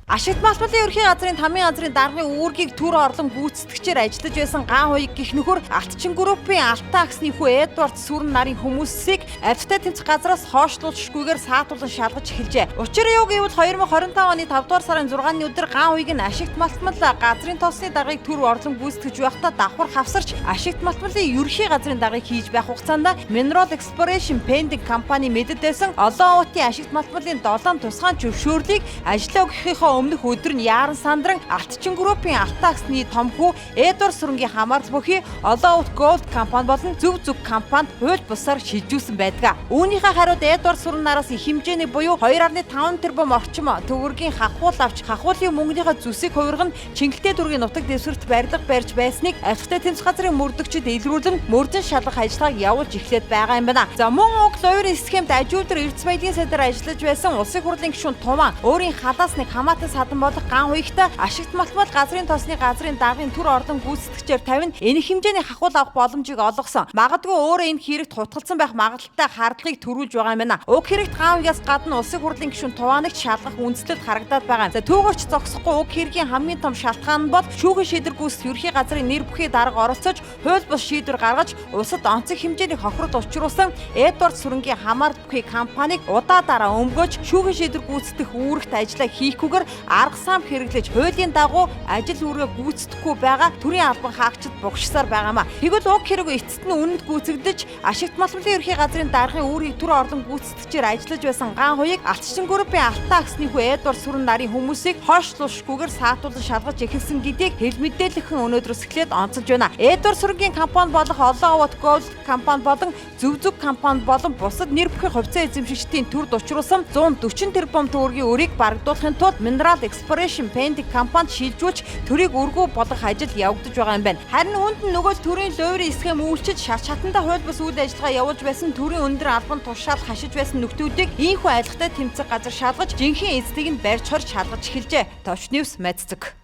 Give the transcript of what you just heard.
Ашигт малбарын ерхий газрын тамийн газрын даргын үүргийг төр орлон гүйцэтгэгчээр ажиллаж байсан Ган Хуйг гэх нөхөр Алтчин группийн Алтан аксны хүү Эдвард Сүрэн нарын хүмүүсийг авьяастай тэмцэх газраас хойшлуулшгүйгээр саатуулан шалгаж эхэлжээ. Учир юу гэвэл 2025 оны 5 дугаар сарын 6-ны өдөр Ган Хуйг нь Ашигт малтмал газрын тосны даргыг төр орлон гүйцэтгэж байхдаа давхар хавсарч Ашигт малтмалын ерхий газрын даргыг хийж байх хугацаанд Mineral Exploration Pending компани мэддээсэн олон уутын Ашигт малтмалын 7 тусгаан зөвшөөрлийг ажиллаа өгөхийнхөө өмнөх өдөр нь Яаран Сандран Алтчин группийн Алтан аксны том хүү Эдвард Сүрэнгийн хамаарал бүхий олон уут Gold компани болон Зүг компанид хууль бусаар шилжүүлсэн байдаг. Үүнийхээ хариуд Эдвард Сүрэн нараас их хэмжээний буюу 2.5 тэрбум орчим төгрөгийн хахуул авч хахуулын мөнгөнийхөө зүсийг хувирган Чингэлтэй дүүргийн нутаг дэвсгэрт барилга барьж байсныг авьяастай тэмцэх газрын мөрдөгчид илрүүлэн мөрдөн шалгах ажиллагааг явуулж эхлээд байгаа юм байна. За мөн уг лойрын схемд ажилтар Эрдэс баялагын сайдаар ажиллаж байсан улсын хурлын гишүүн Туман өөрийн халаас нэг хамаатан садан болох Ган Хуйгт Ашигт малтмал газрын тосны газрын даргын төр орлон гүйцэтгэгчээр тавина энэ хэмжээний хахуул авах боломжийг олгосон. Магадгүй өөрөө энэ хэрэгт хутгалсан байх магадлалтай хардлагыг төрүүлж байгаа юм байна. Уг хэрэгт Ган Хуйгаас гадна улсын хурлын гишүүн Туванагт шалгах үндслэлд харагдаад байгаа юм. За түүгээрч зогсохгүй уг хэргийн хамгийн том шалтгаан нь бол шүүхийн шийдвэр гүйцэтгэх ерхий газрын нэр бүхий дарга оролцож хууль бус шийдвэр гаргаж улсад онцгой хэмжээний хохирол учруулсан Эдвард Сүрэнгийн хамаарал бүхий компанийг удаа өмгөөж шүүхийн шийдвэр гүйцэтгэх үүрэгт ажиллаа хийхгүйгээр арга сам хэрэглэж хуулийн дагуу ажил үүргээ гүйцэтгэхгүй байгаа төрийн албан хаагчид бугшсаар байгаамаа. Тэгвэл уг хэрэг эцэст нь үнэнд гүйцэгдэж Ашигт малтмалын ерхий газрын даргын үүргийг төр орлон гүйцэтгэгчээр ажиллаж байсан Ган Хуйг Алтчин группийн Алтан аксны хүү Эдвард Сүрэн нарын хүмүүсийг хойшлуулшгүйгээр саатуулан шалгаж эхэлсэн гэдгийг хэл мэдээлэлхэн өнөөдрөөс эхлээд онцолж байна. Эдвард Сүрэнгийн компани болох олон уут Gold компани болон Зүг компани болон бусад нэр бүхий хувьцаа эзэмшигчдийн төрд учруулсан 140 тэрбум төгрөгийн өрийг барагдуулахын тулд Mineral Exploration Pending компанид шилжүүлж төрийг өргөө болгох ажил явагдаж байгаа юм байна. Харин үүнд нь нөгөө төрийн лойрын схем үйлчилж шат шатанда хууль бус үйл ажиллагаа явуулж байсан төрийн өндөр албан тушаал хашиж байсан нөхдүүдийг ийхүү айлгатай тэмцэх газар шалгаж жинхэнэ эзлийг нь барьж хорж шалгаж эхэлжээ. Товч Ньюс мэддэг.